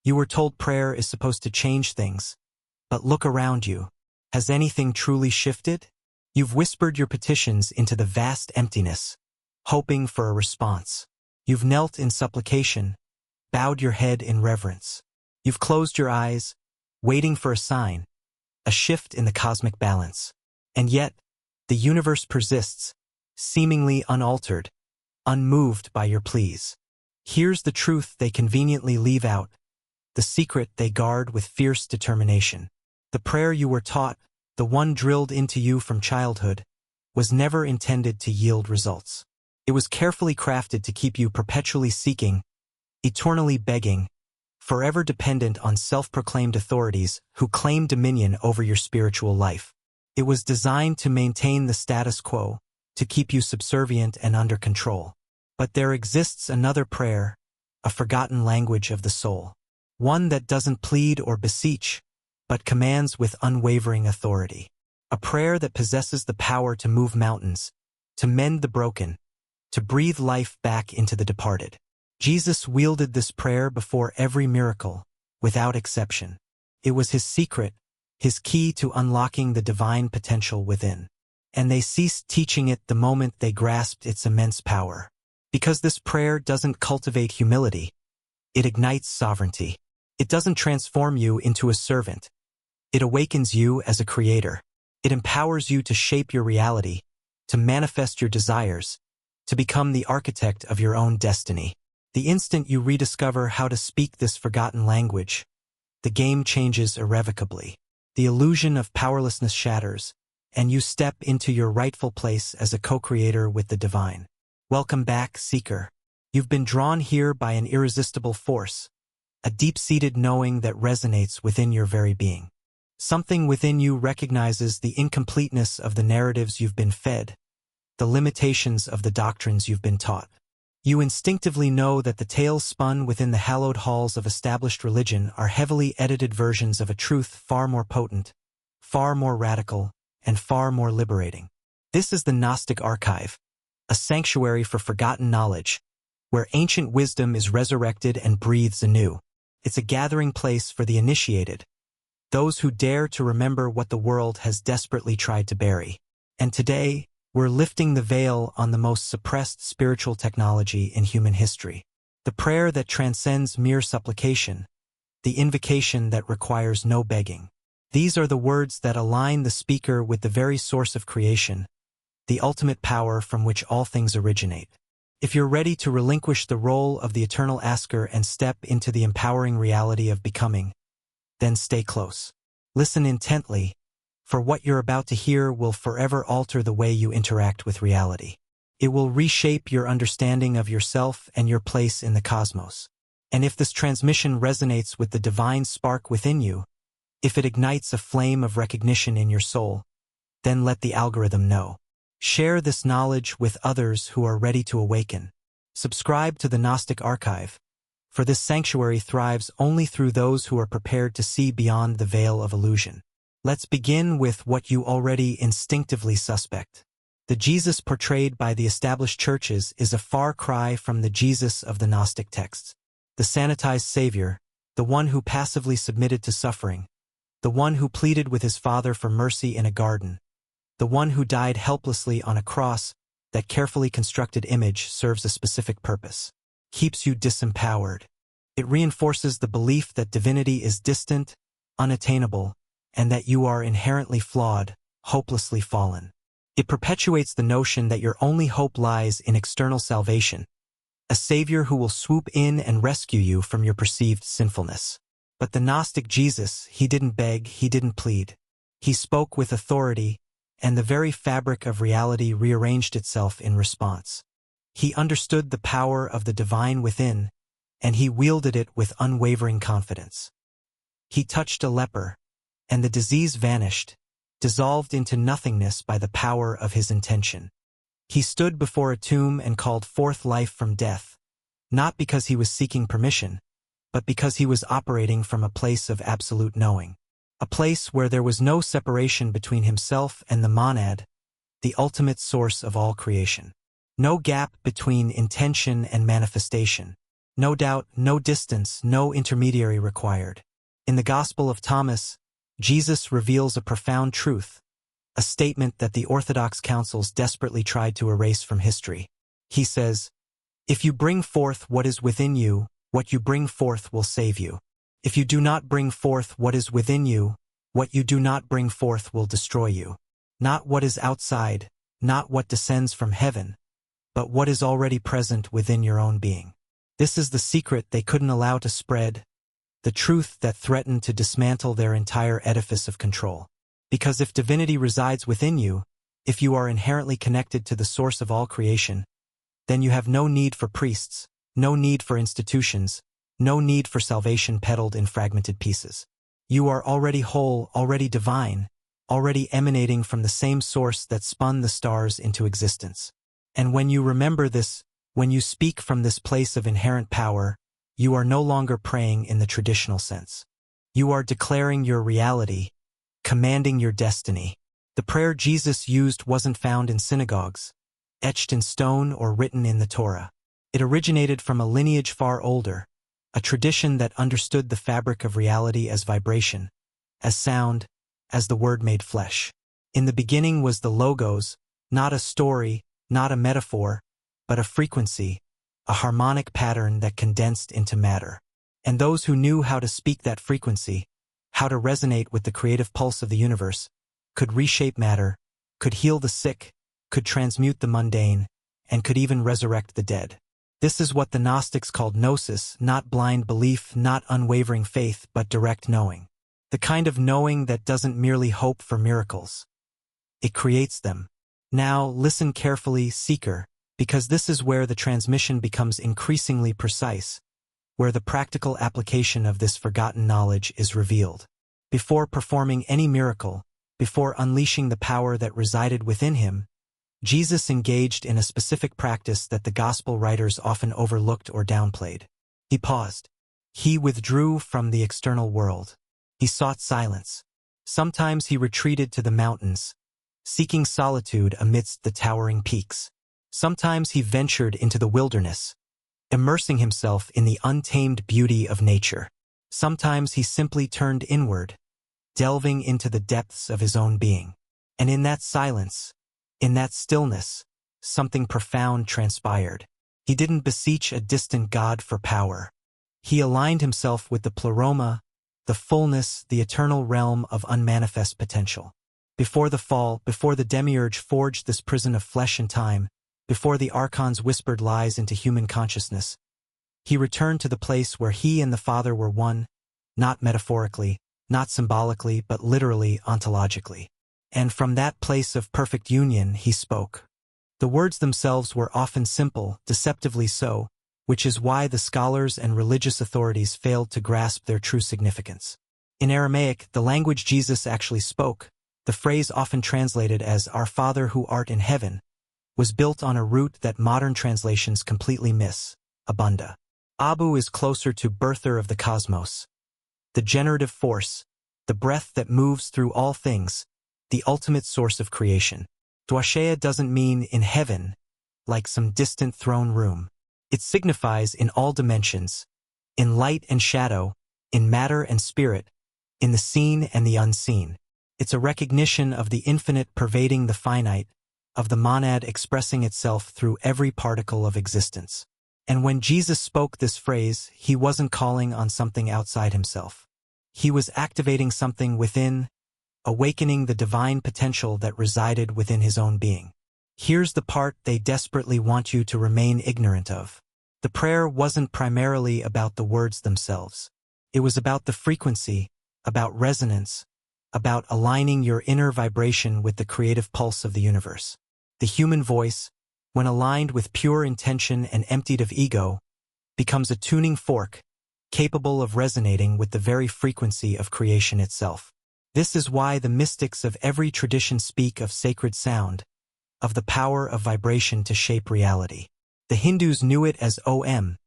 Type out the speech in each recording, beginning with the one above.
You were told prayer is supposed to change things, but look around you. Has anything truly shifted? You've whispered your petitions into the vast emptiness, hoping for a response. You've knelt in supplication, bowed your head in reverence. You've closed your eyes, waiting for a sign, a shift in the cosmic balance. And yet, the universe persists, seemingly unaltered, unmoved by your pleas. Here's the truth they conveniently leave out, the secret they guard with fierce determination. The prayer you were taught, the one drilled into you from childhood, was never intended to yield results. It was carefully crafted to keep you perpetually seeking, eternally begging, forever dependent on self-proclaimed authorities who claim dominion over your spiritual life. It was designed to maintain the status quo, to keep you subservient and under control. But there exists another prayer, a forgotten language of the soul. One that doesn't plead or beseech, but commands with unwavering authority. A prayer that possesses the power to move mountains, to mend the broken, to breathe life back into the departed. Jesus wielded this prayer before every miracle, without exception. It was his secret, his key to unlocking the divine potential within. And they ceased teaching it the moment they grasped its immense power. Because this prayer doesn't cultivate humility, it ignites sovereignty. It doesn't transform you into a servant. It awakens you as a creator. It empowers you to shape your reality, to manifest your desires, to become the architect of your own destiny. The instant you rediscover how to speak this forgotten language, the game changes irrevocably. The illusion of powerlessness shatters, and you step into your rightful place as a co-creator with the divine. Welcome back, seeker. You've been drawn here by an irresistible force, a deep-seated knowing that resonates within your very being. Something within you recognizes the incompleteness of the narratives you've been fed, the limitations of the doctrines you've been taught. You instinctively know that the tales spun within the hallowed halls of established religion are heavily edited versions of a truth far more potent, far more radical, and far more liberating. This is the Gnostic Archive, a sanctuary for forgotten knowledge, where ancient wisdom is resurrected and breathes anew. It's a gathering place for the initiated, those who dare to remember what the world has desperately tried to bury. And today, we're lifting the veil on the most suppressed spiritual technology in human history. The prayer that transcends mere supplication, the invocation that requires no begging. These are the words that align the speaker with the very source of creation, the ultimate power from which all things originate. If you're ready to relinquish the role of the eternal asker and step into the empowering reality of becoming, then stay close. Listen intently, for what you're about to hear will forever alter the way you interact with reality. It will reshape your understanding of yourself and your place in the cosmos. And if this transmission resonates with the divine spark within you, if it ignites a flame of recognition in your soul, then let the algorithm know. Share this knowledge with others who are ready to awaken. Subscribe to the Gnostic Archive, for this sanctuary thrives only through those who are prepared to see beyond the veil of illusion. Let's begin with what you already instinctively suspect. The Jesus portrayed by the established churches is a far cry from the Jesus of the Gnostic texts. The sanitized Savior, the one who passively submitted to suffering, the one who pleaded with his Father for mercy in a garden, the one who died helplessly on a cross. That carefully constructed image serves a specific purpose. Keeps you disempowered. It reinforces the belief that divinity is distant, unattainable, and that you are inherently flawed, hopelessly fallen. It perpetuates the notion that your only hope lies in external salvation, a savior who will swoop in and rescue you from your perceived sinfulness. But the Gnostic Jesus, he didn't beg, he didn't plead. He spoke with authority, and the very fabric of reality rearranged itself in response. He understood the power of the divine within, and he wielded it with unwavering confidence. He touched a leper, and the disease vanished, dissolved into nothingness by the power of his intention. He stood before a tomb and called forth life from death, not because he was seeking permission, but because he was operating from a place of absolute knowing, a place where there was no separation between himself and the monad, the ultimate source of all creation. No gap between intention and manifestation, No doubt, no distance, no intermediary required. In the Gospel of Thomas, Jesus reveals a profound truth, a statement that the Orthodox councils desperately tried to erase from history. He says, "If you bring forth what is within you, what you bring forth will save you. If you do not bring forth what is within you, what you do not bring forth will destroy you. Not what is outside, not what descends from heaven, but what is already present within your own being." This is the secret they couldn't allow to spread, the truth that threatened to dismantle their entire edifice of control. Because if divinity resides within you, if you are inherently connected to the source of all creation, then you have no need for priests, no need for institutions, no need for salvation peddled in fragmented pieces. You are already whole, already divine, already emanating from the same source that spun the stars into existence. And when you remember this, when you speak from this place of inherent power, you are no longer praying in the traditional sense. You are declaring your reality, commanding your destiny. The prayer Jesus used wasn't found in synagogues, etched in stone or written in the Torah. It originated from a lineage far older, a tradition that understood the fabric of reality as vibration, as sound, as the Word made flesh. In the beginning was the Logos, not a story, not a metaphor, but a frequency, a harmonic pattern that condensed into matter. And those who knew how to speak that frequency, how to resonate with the creative pulse of the universe, could reshape matter, could heal the sick, could transmute the mundane, and could even resurrect the dead. This is what the Gnostics called gnosis, not blind belief, not unwavering faith, but direct knowing. The kind of knowing that doesn't merely hope for miracles. It creates them. Now, listen carefully, seeker, because this is where the transmission becomes increasingly precise, where the practical application of this forgotten knowledge is revealed. Before performing any miracle, before unleashing the power that resided within him, Jesus engaged in a specific practice that the gospel writers often overlooked or downplayed. He paused. He withdrew from the external world. He sought silence. Sometimes he retreated to the mountains, seeking solitude amidst the towering peaks. Sometimes he ventured into the wilderness, immersing himself in the untamed beauty of nature. Sometimes he simply turned inward, delving into the depths of his own being. And in that silence, in that stillness, something profound transpired. He didn't beseech a distant God for power. He aligned himself with the pleroma, the fullness, the eternal realm of unmanifest potential. Before the fall, before the demiurge forged this prison of flesh and time, before the archons whispered lies into human consciousness, he returned to the place where he and the Father were one, not metaphorically, not symbolically, but literally, ontologically. And from that place of perfect union he spoke. The words themselves were often simple, deceptively so, which is why the scholars and religious authorities failed to grasp their true significance. In Aramaic, the language Jesus actually spoke, the phrase often translated as "Our Father who art in heaven," was built on a root that modern translations completely miss, abunda. Abu is closer to birther of the cosmos, the generative force, the breath that moves through all things, the ultimate source of creation. Dwashea doesn't mean in heaven, like some distant throne room. It signifies in all dimensions, in light and shadow, in matter and spirit, in the seen and the unseen. It's a recognition of the infinite pervading the finite, of the monad expressing itself through every particle of existence. And when Jesus spoke this phrase, he wasn't calling on something outside himself. He was activating something within, awakening the divine potential that resided within his own being. Here's the part they desperately want you to remain ignorant of. The prayer wasn't primarily about the words themselves. It was about the frequency, about resonance, about aligning your inner vibration with the creative pulse of the universe. The human voice, when aligned with pure intention and emptied of ego, becomes a tuning fork, capable of resonating with the very frequency of creation itself. This is why the mystics of every tradition speak of sacred sound, of the power of vibration to shape reality. The Hindus knew it as Om,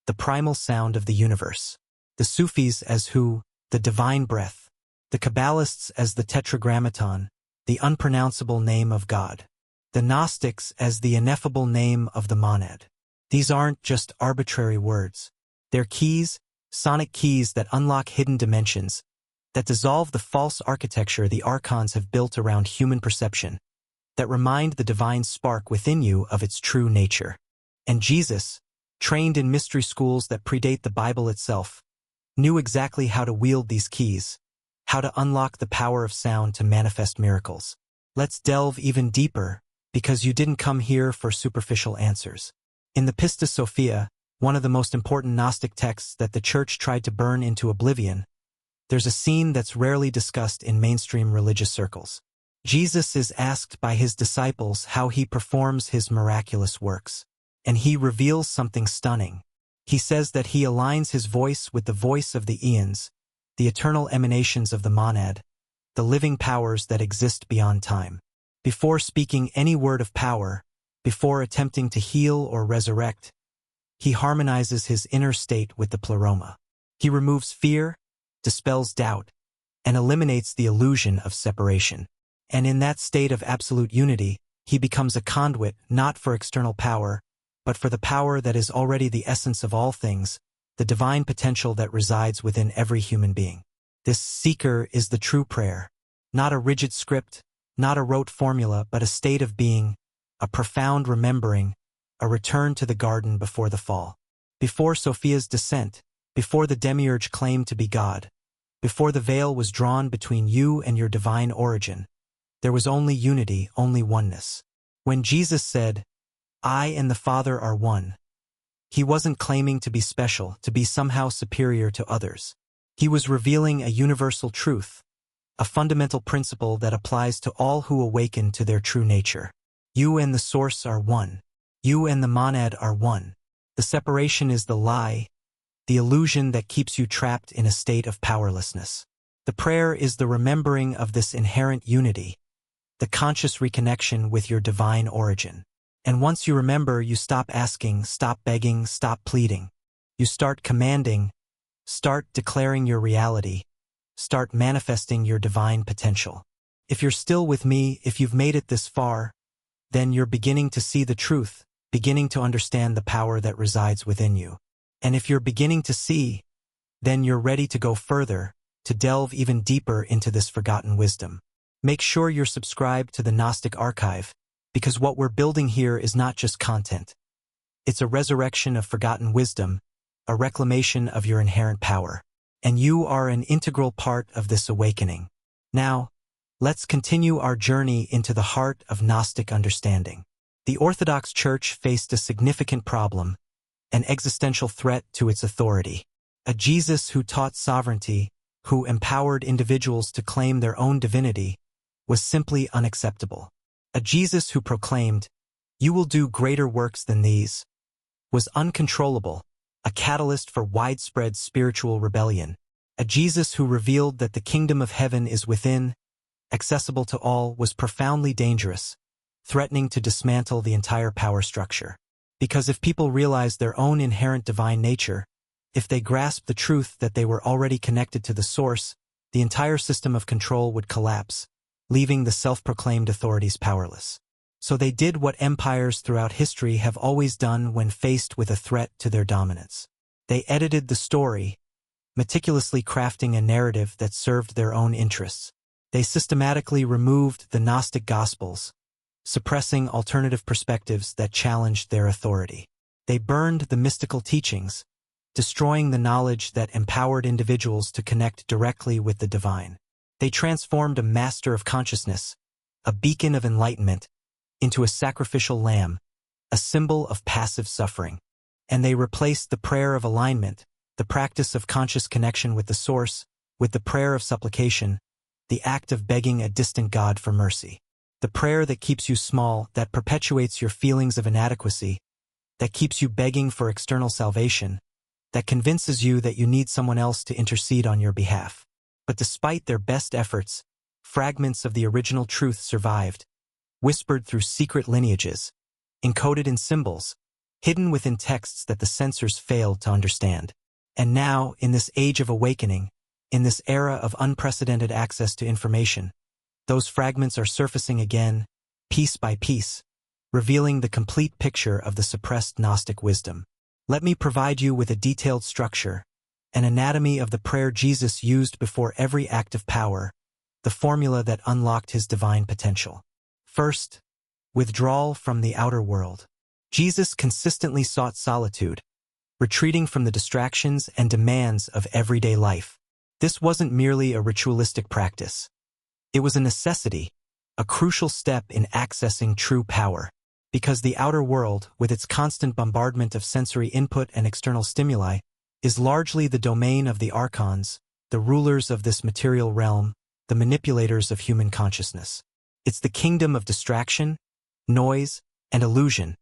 the primal sound of the universe. The Sufis as Hu, the divine breath. The Kabbalists as the Tetragrammaton, the unpronounceable name of God. The Gnostics as the ineffable name of the monad. These aren't just arbitrary words. They're keys, sonic keys that unlock hidden dimensions, that dissolve the false architecture the archons have built around human perception, that remind the divine spark within you of its true nature. And Jesus, trained in mystery schools that predate the Bible itself, knew exactly how to wield these keys, how to unlock the power of sound to manifest miracles. Let's delve even deeper, because you didn't come here for superficial answers. In the Pistis Sophia, one of the most important Gnostic texts that the Church tried to burn into oblivion, there's a scene that's rarely discussed in mainstream religious circles. Jesus is asked by his disciples how he performs his miraculous works, and he reveals something stunning. He says that he aligns his voice with the voice of the eons, the eternal emanations of the monad, the living powers that exist beyond time. Before speaking any word of power, before attempting to heal or resurrect, he harmonizes his inner state with the pleroma. He removes fear, dispels doubt, and eliminates the illusion of separation. And in that state of absolute unity, he becomes a conduit not for external power, but for the power that is already the essence of all things, the divine potential that resides within every human being. This seeker is the true prayer, not a rigid script, not a rote formula, but a state of being, a profound remembering, a return to the garden before the fall. Before Sophia's descent, before the demiurge claimed to be God, before the veil was drawn between you and your divine origin, there was only unity, only oneness. When Jesus said, "I and the Father are one," he wasn't claiming to be special, to be somehow superior to others. He was revealing a universal truth, a fundamental principle that applies to all who awaken to their true nature. You and the source are one. You and the monad are one. The separation is the lie, the illusion that keeps you trapped in a state of powerlessness. The prayer is the remembering of this inherent unity, the conscious reconnection with your divine origin. And once you remember, you stop asking, stop begging, stop pleading. You start commanding, start declaring your reality, start manifesting your divine potential. If you're still with me, if you've made it this far, then you're beginning to see the truth, beginning to understand the power that resides within you. And if you're beginning to see, then you're ready to go further, to delve even deeper into this forgotten wisdom. Make sure you're subscribed to the Gnostic Archive, because what we're building here is not just content. It's a resurrection of forgotten wisdom, a reclamation of your inherent power. And you are an integral part of this awakening. Now, let's continue our journey into the heart of Gnostic understanding. The Orthodox Church faced a significant problem, an existential threat to its authority. A Jesus who taught sovereignty, who empowered individuals to claim their own divinity, was simply unacceptable. A Jesus who proclaimed, "You will do greater works than these," was uncontrollable, a catalyst for widespread spiritual rebellion. A Jesus who revealed that the kingdom of heaven is within, accessible to all, was profoundly dangerous, threatening to dismantle the entire power structure. Because if people realized their own inherent divine nature, if they grasped the truth that they were already connected to the source, the entire system of control would collapse, leaving the self-proclaimed authorities powerless. So they did what empires throughout history have always done when faced with a threat to their dominance. They edited the story, meticulously crafting a narrative that served their own interests. They systematically removed the Gnostic Gospels, suppressing alternative perspectives that challenged their authority. They burned the mystical teachings, destroying the knowledge that empowered individuals to connect directly with the divine. They transformed a master of consciousness, a beacon of enlightenment, into a sacrificial lamb, a symbol of passive suffering. And they replaced the prayer of alignment, the practice of conscious connection with the source, with the prayer of supplication, the act of begging a distant God for mercy. The prayer that keeps you small, that perpetuates your feelings of inadequacy, that keeps you begging for external salvation, that convinces you that you need someone else to intercede on your behalf. But despite their best efforts, fragments of the original truth survived, whispered through secret lineages, encoded in symbols, hidden within texts that the censors failed to understand. And now, in this age of awakening, in this era of unprecedented access to information, those fragments are surfacing again, piece by piece, revealing the complete picture of the suppressed Gnostic wisdom. Let me provide you with a detailed structure, an anatomy of the prayer Jesus used before every act of power, the formula that unlocked his divine potential. First, withdrawal from the outer world. Jesus consistently sought solitude, retreating from the distractions and demands of everyday life. This wasn't merely a ritualistic practice. It was a necessity, a crucial step in accessing true power. Because the outer world, with its constant bombardment of sensory input and external stimuli, is largely the domain of the archons, the rulers of this material realm, the manipulators of human consciousness. It's the kingdom of distraction, noise, and illusion,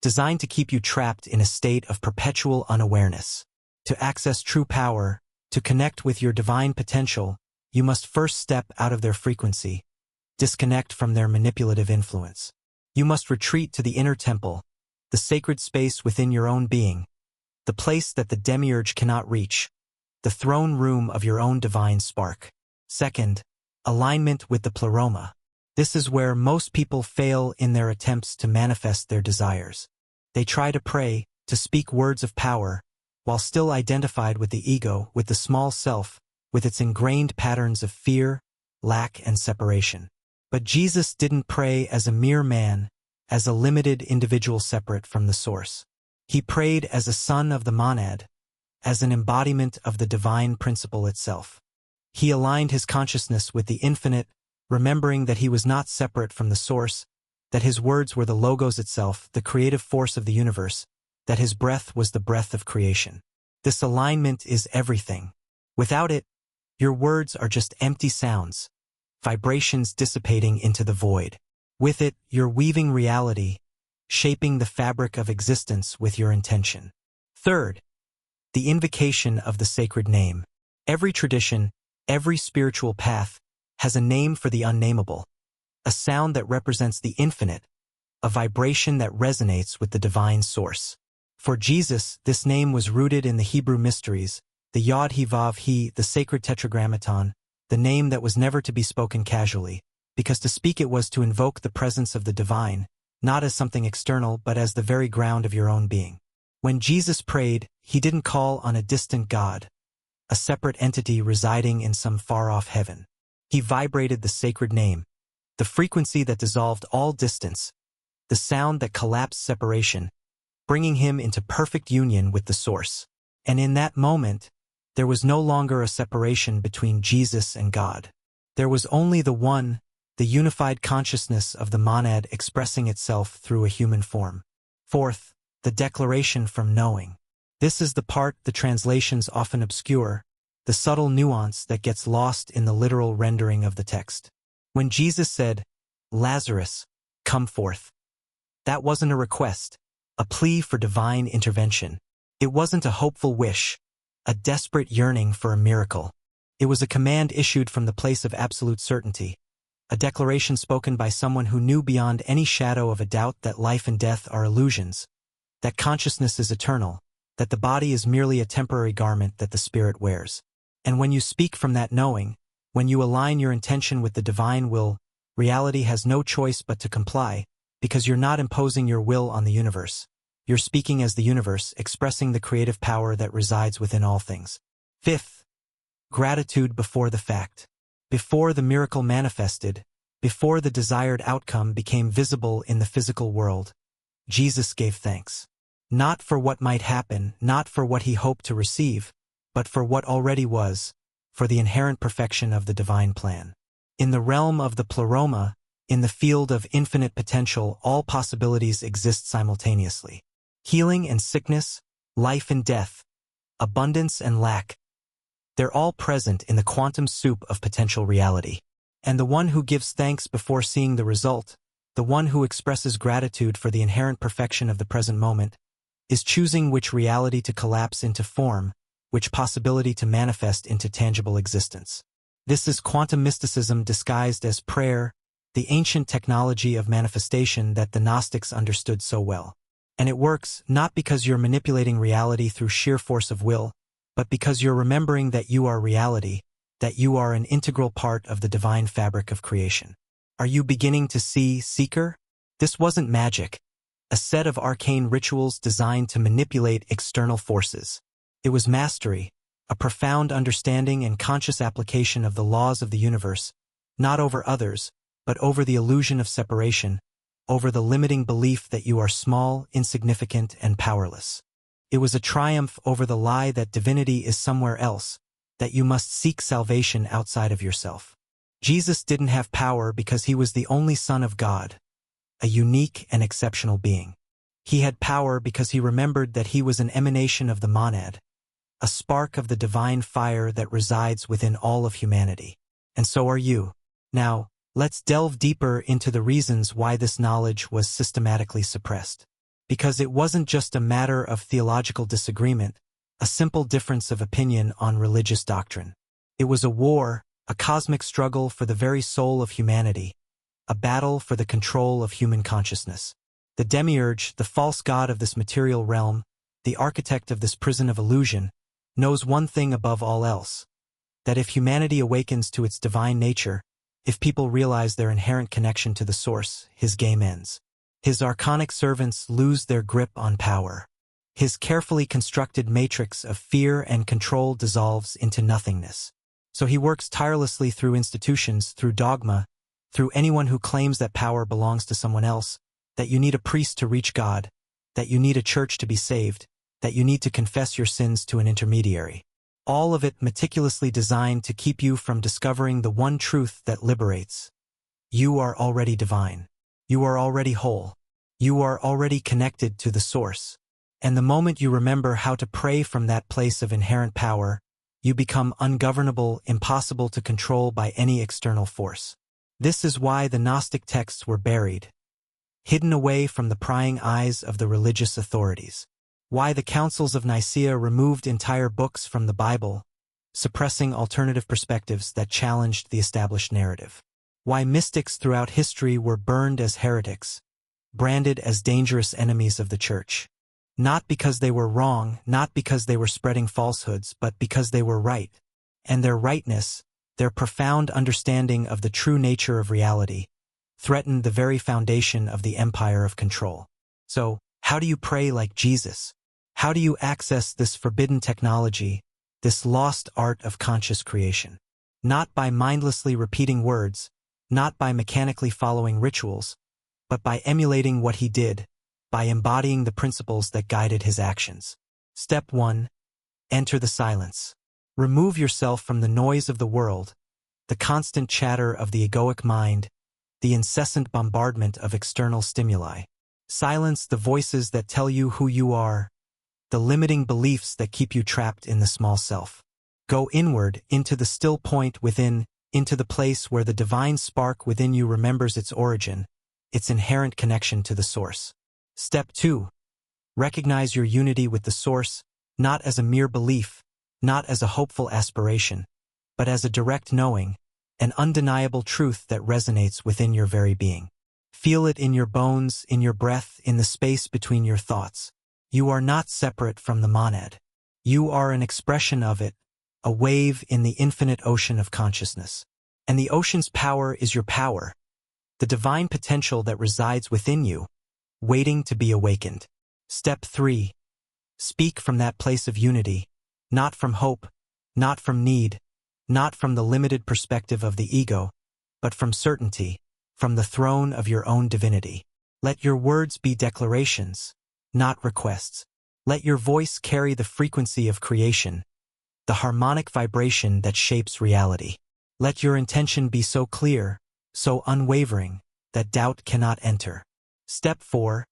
designed to keep you trapped in a state of perpetual unawareness. To access true power, to connect with your divine potential, you must first step out of their frequency, disconnect from their manipulative influence. You must retreat to the inner temple, the sacred space within your own being, the place that the demiurge cannot reach, the throne room of your own divine spark. Second, alignment with the pleroma. This is where most people fail in their attempts to manifest their desires. They try to pray, to speak words of power, while still identified with the ego, with the small self, with its ingrained patterns of fear, lack, and separation. But Jesus didn't pray as a mere man, as a limited individual separate from the source. He prayed as a son of the monad, as an embodiment of the divine principle itself. He aligned his consciousness with the infinite, remembering that he was not separate from the source, that his words were the logos itself, the creative force of the universe, that his breath was the breath of creation. This alignment is everything. Without it, your words are just empty sounds, vibrations dissipating into the void. With it, you're weaving reality, shaping the fabric of existence with your intention. Third, the invocation of the sacred name. Every tradition, every spiritual path, has a name for the unnameable, a sound that represents the infinite, a vibration that resonates with the divine source. For Jesus, this name was rooted in the Hebrew mysteries, the Yod He Vav He, the sacred tetragrammaton, the name that was never to be spoken casually, because to speak it was to invoke the presence of the divine, not as something external but as the very ground of your own being. When Jesus prayed, he didn't call on a distant God, a separate entity residing in some far-off heaven. He vibrated the sacred name, the frequency that dissolved all distance, the sound that collapsed separation, bringing him into perfect union with the source. And in that moment, there was no longer a separation between Jesus and God. There was only the one, the unified consciousness of the monad expressing itself through a human form. Fourth, the declaration from knowing. This is the part the translations often obscure, the subtle nuance that gets lost in the literal rendering of the text. When Jesus said, "Lazarus, come forth," that wasn't a request, a plea for divine intervention. It wasn't a hopeful wish, a desperate yearning for a miracle. It was a command issued from the place of absolute certainty, a declaration spoken by someone who knew beyond any shadow of a doubt that life and death are illusions, that consciousness is eternal, that the body is merely a temporary garment that the spirit wears. And when you speak from that knowing, when you align your intention with the divine will, reality has no choice but to comply, because you're not imposing your will on the universe. You're speaking as the universe, expressing the creative power that resides within all things. Fifth, gratitude before the fact. Before the miracle manifested, before the desired outcome became visible in the physical world, Jesus gave thanks. Not for what might happen, not for what he hoped to receive, but for what already was, for the inherent perfection of the divine plan. In the realm of the pleroma, in the field of infinite potential, all possibilities exist simultaneously. Healing and sickness, life and death, abundance and lack, they're all present in the quantum soup of potential reality. And the one who gives thanks before seeing the result, the one who expresses gratitude for the inherent perfection of the present moment, is choosing which reality to collapse into form, which possibility to manifest into tangible existence. This is quantum mysticism disguised as prayer, the ancient technology of manifestation that the Gnostics understood so well. And it works not because you're manipulating reality through sheer force of will, but because you're remembering that you are reality, that you are an integral part of the divine fabric of creation. Are you beginning to see, Seeker? This wasn't magic. a set of arcane rituals designed to manipulate external forces. It was mastery, a profound understanding and conscious application of the laws of the universe, not over others, but over the illusion of separation, over the limiting belief that you are small, insignificant, and powerless. It was a triumph over the lie that divinity is somewhere else, that you must seek salvation outside of yourself. Jesus didn't have power because he was the only Son of God, a unique and exceptional being. He had power because he remembered that he was an emanation of the monad, a spark of the divine fire that resides within all of humanity. And so are you. Now, let's delve deeper into the reasons why this knowledge was systematically suppressed. Because it wasn't just a matter of theological disagreement, a simple difference of opinion on religious doctrine. It was a war, a cosmic struggle for the very soul of humanity, a battle for the control of human consciousness. The demiurge, the false god of this material realm, the architect of this prison of illusion, knows one thing above all else, that if humanity awakens to its divine nature, if people realize their inherent connection to the source, his game ends. His archonic servants lose their grip on power. His carefully constructed matrix of fear and control dissolves into nothingness. So he works tirelessly through institutions, through dogma, through anyone who claims that power belongs to someone else, that you need a priest to reach God, that you need a church to be saved, that you need to confess your sins to an intermediary. All of it meticulously designed to keep you from discovering the one truth that liberates. You are already divine. You are already whole. You are already connected to the source. And the moment you remember how to pray from that place of inherent power, you become ungovernable, impossible to control by any external force. This is why the Gnostic texts were buried, hidden away from the prying eyes of the religious authorities. Why the councils of Nicaea removed entire books from the Bible, suppressing alternative perspectives that challenged the established narrative. Why mystics throughout history were burned as heretics, branded as dangerous enemies of the Church. Not because they were wrong, not because they were spreading falsehoods, but because they were right. And their rightness, their profound understanding of the true nature of reality, threatened the very foundation of the empire of control. So, how do you pray like Jesus? How do you access this forbidden technology, this lost art of conscious creation? Not by mindlessly repeating words, not by mechanically following rituals, but by emulating what he did, by embodying the principles that guided his actions. Step 1. Enter the silence. Remove yourself from the noise of the world, the constant chatter of the egoic mind, the incessant bombardment of external stimuli. Silence the voices that tell you who you are, the limiting beliefs that keep you trapped in the small self. Go inward, into the still point within, into the place where the divine spark within you remembers its origin, its inherent connection to the source. Step 2. Recognize your unity with the source, not as a mere belief, not as a hopeful aspiration, but as a direct knowing, an undeniable truth that resonates within your very being. Feel it in your bones, in your breath, in the space between your thoughts. You are not separate from the monad. You are an expression of it, a wave in the infinite ocean of consciousness. And the ocean's power is your power, the divine potential that resides within you, waiting to be awakened. Step 3. Speak from that place of unity, not from hope, not from need, not from the limited perspective of the ego, but from certainty, from the throne of your own divinity. Let your words be declarations, not requests. Let your voice carry the frequency of creation, the harmonic vibration that shapes reality. Let your intention be so clear, so unwavering, that doubt cannot enter. Step 4.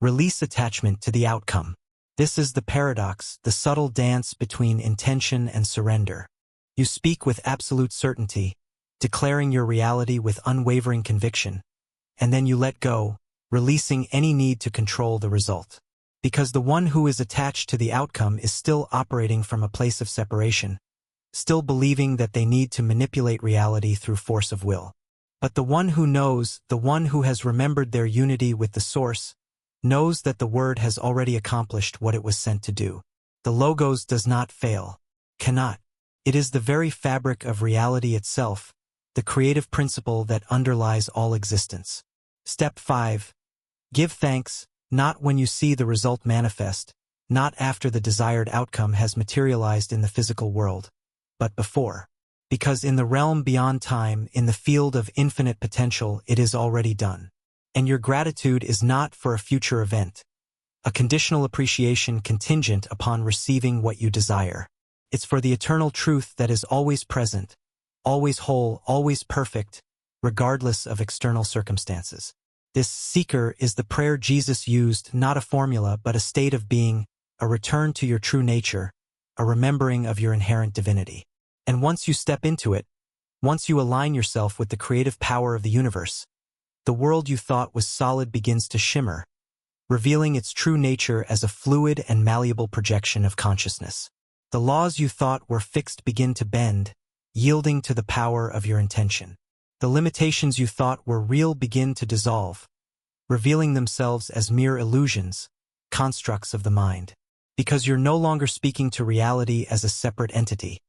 Release attachment to the outcome. This is the paradox, the subtle dance between intention and surrender. You speak with absolute certainty, declaring your reality with unwavering conviction, and then you let go, releasing any need to control the result. Because the one who is attached to the outcome is still operating from a place of separation, still believing that they need to manipulate reality through force of will. But the one who knows, the one who has remembered their unity with the source, knows that the word has already accomplished what it was sent to do. The logos does not fail, cannot. It is the very fabric of reality itself, the creative principle that underlies all existence. Step 5. Give thanks, Not when you see the result manifest, not after the desired outcome has materialized in the physical world, but before. Because in the realm beyond time, in the field of infinite potential, it is already done. And your gratitude is not for a future event, a conditional appreciation contingent upon receiving what you desire. It's for the eternal truth that is always present, always whole, always perfect, regardless of external circumstances. This seeker is the prayer Jesus used, not a formula, but a state of being, a return to your true nature, a remembering of your inherent divinity. And once you step into it, once you align yourself with the creative power of the universe, the world you thought was solid begins to shimmer, revealing its true nature as a fluid and malleable projection of consciousness. The laws you thought were fixed begin to bend, yielding to the power of your intention. The limitations you thought were real begin to dissolve, revealing themselves as mere illusions, constructs of the mind. Because you're no longer speaking to reality as a separate entity.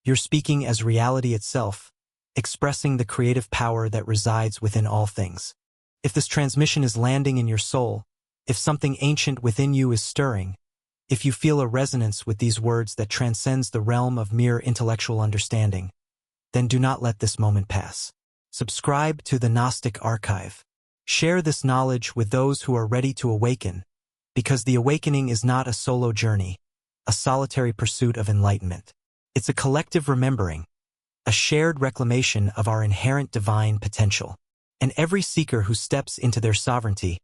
You're speaking as reality itself, expressing the creative power that resides within all things. If this transmission is landing in your soul, if something ancient within you is stirring, if you feel a resonance with these words that transcends the realm of mere intellectual understanding, then do not let this moment pass. Subscribe to the Gnostic Archive. Share this knowledge with those who are ready to awaken, because the awakening is not a solo journey, a solitary pursuit of enlightenment. It's a collective remembering, a shared reclamation of our inherent divine potential. And every seeker who steps into their sovereignty,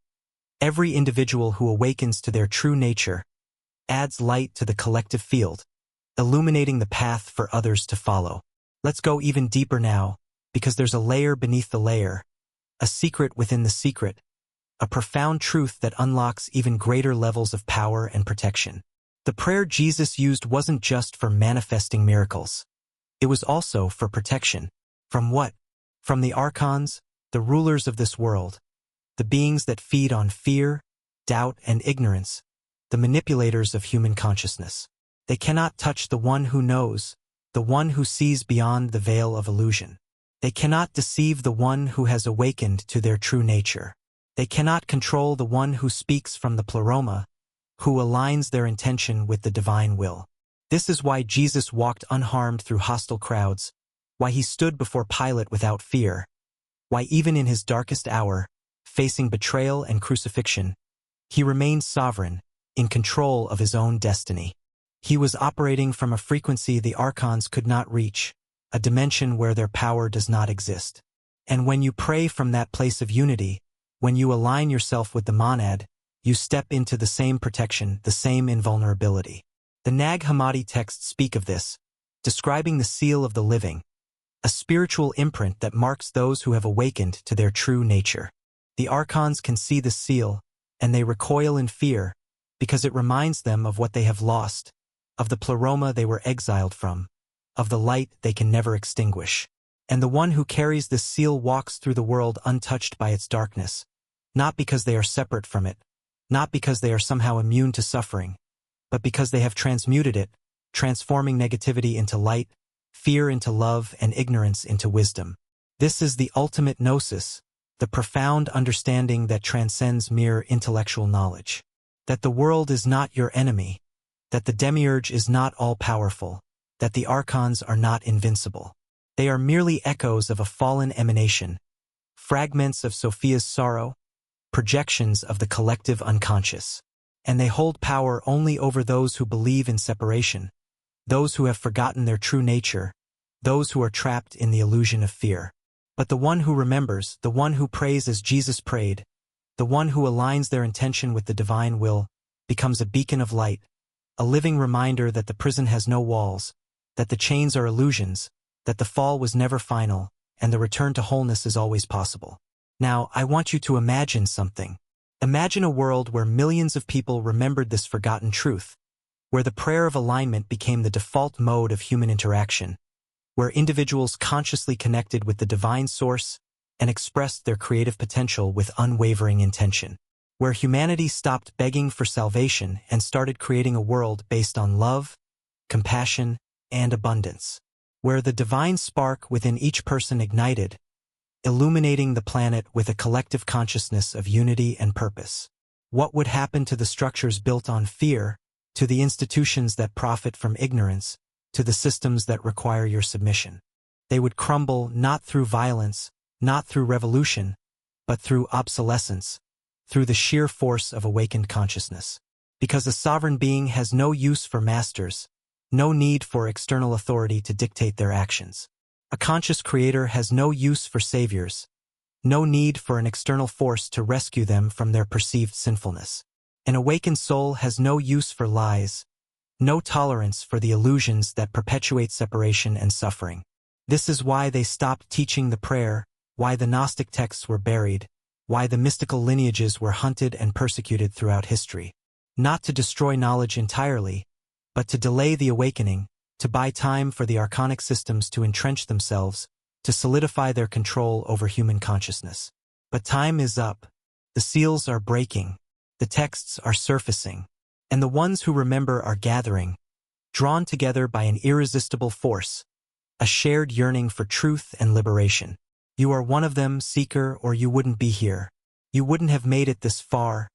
every individual who awakens to their true nature, adds light to the collective field, illuminating the path for others to follow. Let's go even deeper now, because there's a layer beneath the layer, a secret within the secret, a profound truth that unlocks even greater levels of power and protection. The prayer Jesus used wasn't just for manifesting miracles. It was also for protection. From what? From the archons, the rulers of this world, the beings that feed on fear, doubt, and ignorance, the manipulators of human consciousness. They cannot touch the one who knows, the one who sees beyond the veil of illusion. They cannot deceive the one who has awakened to their true nature. They cannot control the one who speaks from the pleroma, who aligns their intention with the divine will. This is why Jesus walked unharmed through hostile crowds, why he stood before Pilate without fear, why even in his darkest hour, facing betrayal and crucifixion, he remained sovereign, in control of his own destiny. He was operating from a frequency the archons could not reach, a dimension where their power does not exist. And when you pray from that place of unity, when you align yourself with the monad, you step into the same protection, the same invulnerability. The Nag Hammadi texts speak of this, describing the seal of the living, a spiritual imprint that marks those who have awakened to their true nature. The archons can see the seal, and they recoil in fear, because it reminds them of what they have lost, of the pleroma they were exiled from, of the light they can never extinguish. And the one who carries this seal walks through the world untouched by its darkness, not because they are separate from it, not because they are somehow immune to suffering, but because they have transmuted it, transforming negativity into light, fear into love, and ignorance into wisdom. This is the ultimate gnosis, the profound understanding that transcends mere intellectual knowledge. That the world is not your enemy, that the demiurge is not all-powerful, that the archons are not invincible. They are merely echoes of a fallen emanation, fragments of Sophia's sorrow, projections of the collective unconscious. And they hold power only over those who believe in separation, those who have forgotten their true nature, those who are trapped in the illusion of fear. But the one who remembers, the one who prays as Jesus prayed, the one who aligns their intention with the divine will, becomes a beacon of light, a living reminder that the prison has no walls, that the chains are illusions, that the fall was never final, and the return to wholeness is always possible. Now, I want you to imagine something. Imagine a world where millions of people remembered this forgotten truth, where the prayer of alignment became the default mode of human interaction, where individuals consciously connected with the divine source and expressed their creative potential with unwavering intention, where humanity stopped begging for salvation and started creating a world based on love, compassion, and abundance, where the divine spark within each person ignited, illuminating the planet with a collective consciousness of unity and purpose. What would happen to the structures built on fear, to the institutions that profit from ignorance, to the systems that require your submission? They would crumble not through violence, not through revolution, but through obsolescence, through the sheer force of awakened consciousness. Because a sovereign being has no use for masters, no need for external authority to dictate their actions. A conscious creator has no use for saviors, no need for an external force to rescue them from their perceived sinfulness. An awakened soul has no use for lies, no tolerance for the illusions that perpetuate separation and suffering. This is why they stopped teaching the prayer, why the Gnostic texts were buried, why the mystical lineages were hunted and persecuted throughout history. Not to destroy knowledge entirely, but to delay the awakening, to buy time for the archonic systems to entrench themselves, to solidify their control over human consciousness. But time is up. The seals are breaking. The texts are surfacing. And the ones who remember are gathering, drawn together by an irresistible force, a shared yearning for truth and liberation. You are one of them, seeker, or you wouldn't be here. You wouldn't have made it this far,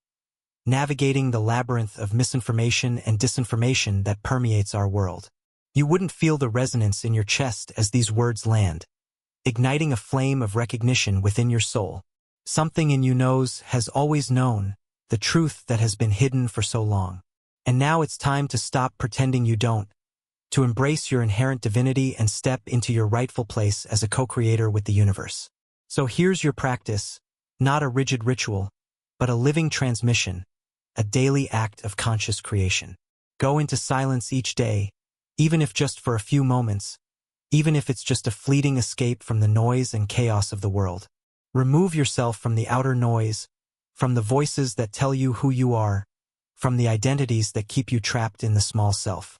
navigating the labyrinth of misinformation and disinformation that permeates our world. You wouldn't feel the resonance in your chest as these words land, igniting a flame of recognition within your soul. Something in you has always known, the truth that has been hidden for so long. And now it's time to stop pretending you don't, to embrace your inherent divinity and step into your rightful place as a co-creator with the universe. So here's your practice, not a rigid ritual, but a living transmission, a daily act of conscious creation. Go into silence each day, even if just for a few moments, even if it's just a fleeting escape from the noise and chaos of the world. Remove yourself from the outer noise, from the voices that tell you who you are, from the identities that keep you trapped in the small self.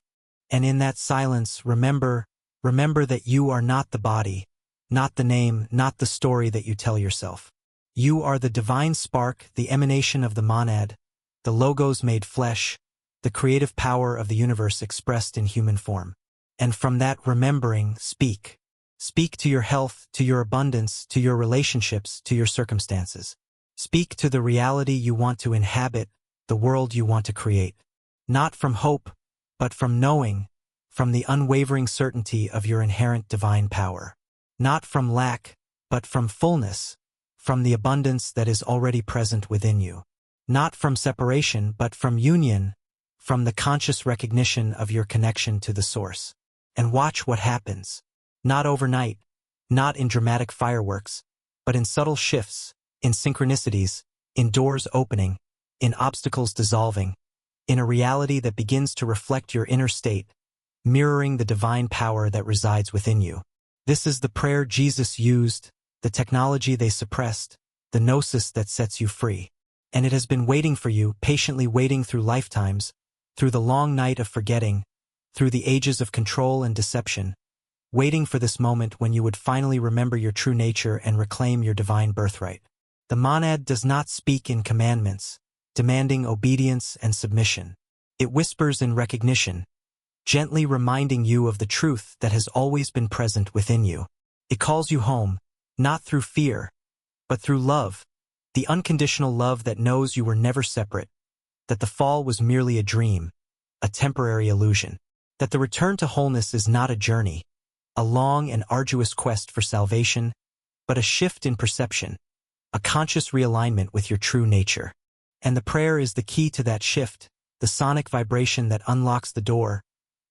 And in that silence, remember that you are not the body, not the name, not the story that you tell yourself. You are the divine spark, the emanation of the monad, the logos made flesh, the creative power of the universe expressed in human form. And from that remembering, speak. Speak to your health, to your abundance, to your relationships, to your circumstances. Speak to the reality you want to inhabit, the world you want to create. Not from hope, but from knowing, from the unwavering certainty of your inherent divine power. Not from lack, but from fullness, from the abundance that is already present within you. Not from separation, but from union, from the conscious recognition of your connection to the source. And watch what happens. Not overnight, not in dramatic fireworks, but in subtle shifts, in synchronicities, in doors opening, in obstacles dissolving, in a reality that begins to reflect your inner state, mirroring the divine power that resides within you. This is the prayer Jesus used, the technology they suppressed, the gnosis that sets you free. And it has been waiting for you, patiently waiting through lifetimes, through the long night of forgetting, through the ages of control and deception, waiting for this moment when you would finally remember your true nature and reclaim your divine birthright. The monad does not speak in commandments, demanding obedience and submission. It whispers in recognition, gently reminding you of the truth that has always been present within you. It calls you home, not through fear, but through love, the unconditional love that knows you were never separate, that the fall was merely a dream, a temporary illusion, that the return to wholeness is not a journey, a long and arduous quest for salvation, but a shift in perception, a conscious realignment with your true nature. And the prayer is the key to that shift, the sonic vibration that unlocks the door,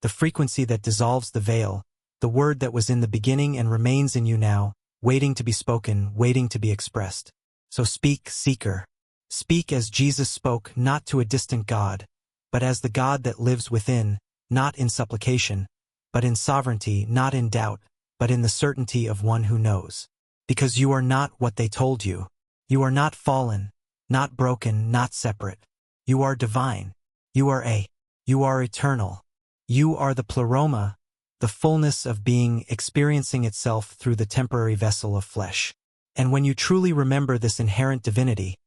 the frequency that dissolves the veil, the word that was in the beginning and remains in you now, waiting to be spoken, waiting to be expressed. So speak, seeker. Speak as Jesus spoke, not to a distant God, but as the God that lives within, not in supplication, but in sovereignty, not in doubt, but in the certainty of one who knows. Because you are not what they told you. You are not fallen, not broken, not separate. You are divine. You are eternal. You are the pleroma, the fullness of being experiencing itself through the temporary vessel of flesh. And when you truly remember this inherent divinity,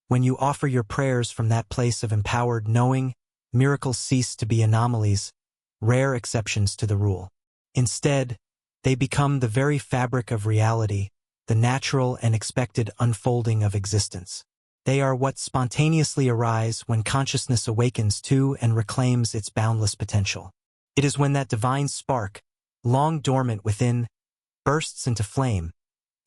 when you offer your prayers from that place of empowered knowing, miracles cease to be anomalies, rare exceptions to the rule. Instead, they become the very fabric of reality, the natural and expected unfolding of existence. They are what spontaneously arise when consciousness awakens to and reclaims its boundless potential. It is when that divine spark, long dormant within, bursts into flame,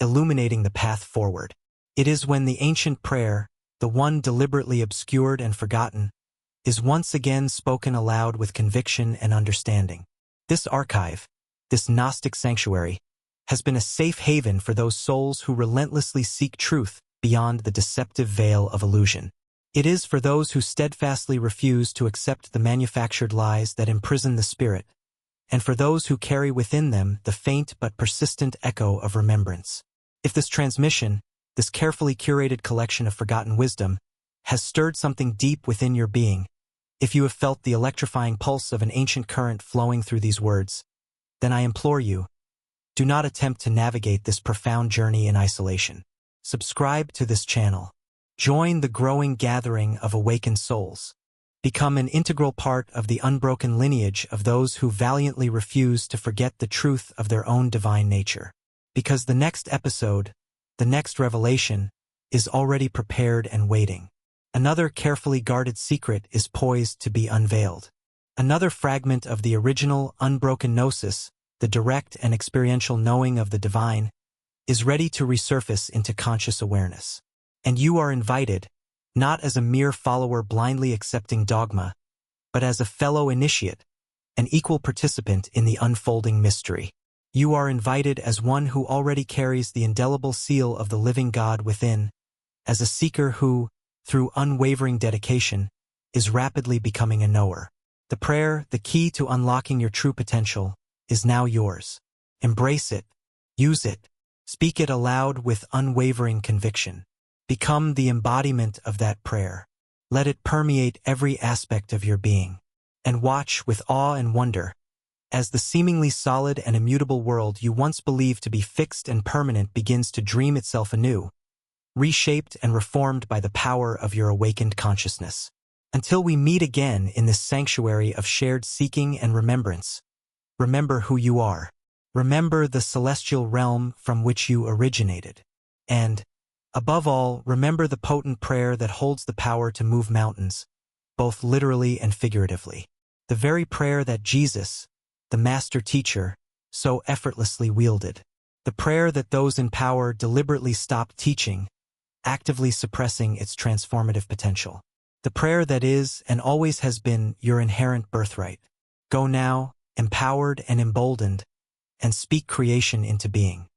illuminating the path forward. It is when the ancient prayer, the one deliberately obscured and forgotten, is once again spoken aloud with conviction and understanding. This archive, this Gnostic sanctuary, has been a safe haven for those souls who relentlessly seek truth beyond the deceptive veil of illusion. It is for those who steadfastly refuse to accept the manufactured lies that imprison the spirit, and for those who carry within them the faint but persistent echo of remembrance. If this transmission, this carefully curated collection of forgotten wisdom, has stirred something deep within your being, if you have felt the electrifying pulse of an ancient current flowing through these words, then I implore you, do not attempt to navigate this profound journey in isolation. Subscribe to this channel. Join the growing gathering of awakened souls. Become an integral part of the unbroken lineage of those who valiantly refuse to forget the truth of their own divine nature. Because the next episode, the next revelation, is already prepared and waiting. Another carefully guarded secret is poised to be unveiled. Another fragment of the original unbroken gnosis, the direct and experiential knowing of the divine, is ready to resurface into conscious awareness. And you are invited, not as a mere follower blindly accepting dogma, but as a fellow initiate, an equal participant in the unfolding mystery. You are invited as one who already carries the indelible seal of the living God within, as a seeker who, through unwavering dedication, is rapidly becoming a knower. The prayer, the key to unlocking your true potential, is now yours. Embrace it, use it, speak it aloud with unwavering conviction. Become the embodiment of that prayer. Let it permeate every aspect of your being. And watch with awe and wonder as the seemingly solid and immutable world you once believed to be fixed and permanent begins to dream itself anew, reshaped and reformed by the power of your awakened consciousness. Until we meet again in this sanctuary of shared seeking and remembrance, remember who you are. Remember the celestial realm from which you originated. And, above all, remember the potent prayer that holds the power to move mountains, both literally and figuratively. The very prayer that Jesus, the master teacher, so effortlessly wielded. The prayer that those in power deliberately stopped teaching, actively suppressing its transformative potential. The prayer that is and always has been your inherent birthright. Go now, empowered and emboldened, and speak creation into being.